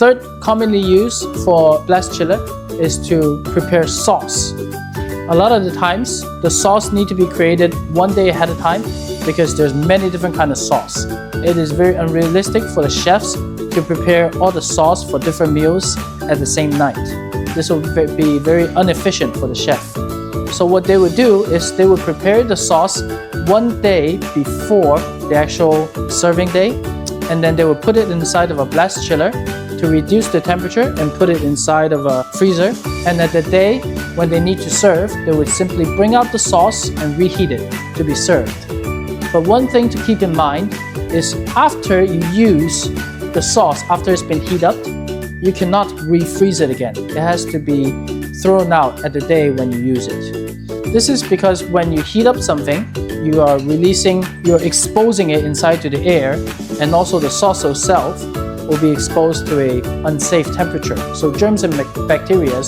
third commonly used for blast chiller is to prepare sauce. A lot of the times, the sauce need to be created one day ahead of time because there's many different kinds of sauce. It is very unrealistic for the chefs to prepare all the sauce for different meals at the same night. This will be very inefficient for the chef. So what they would do is they would prepare the sauce one day before the actual serving day, and then they would put it inside of a blast chiller to reduce the temperature and put it inside of a freezer. And at the day when they need to serve, they would simply bring out the sauce and reheat it to be served. But one thing to keep in mind is after you use the sauce, after it's been heated up, you cannot refreeze it again. It has to be thrown out at the day when you use it. This is because when you heat up something, you're exposing it inside to the air, and also the sauce itself will be exposed to an unsafe temperature. So germs and bacteria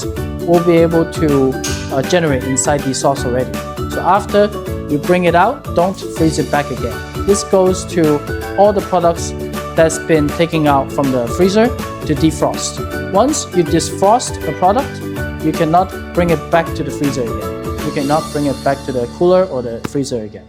will be able to generate inside the sauce already. So after you bring it out, don't freeze it back again. This goes to all the products that's been taken out from the freezer to defrost. Once you defrost a product, you cannot bring it back to the freezer again. You cannot bring it back to the cooler or the freezer again.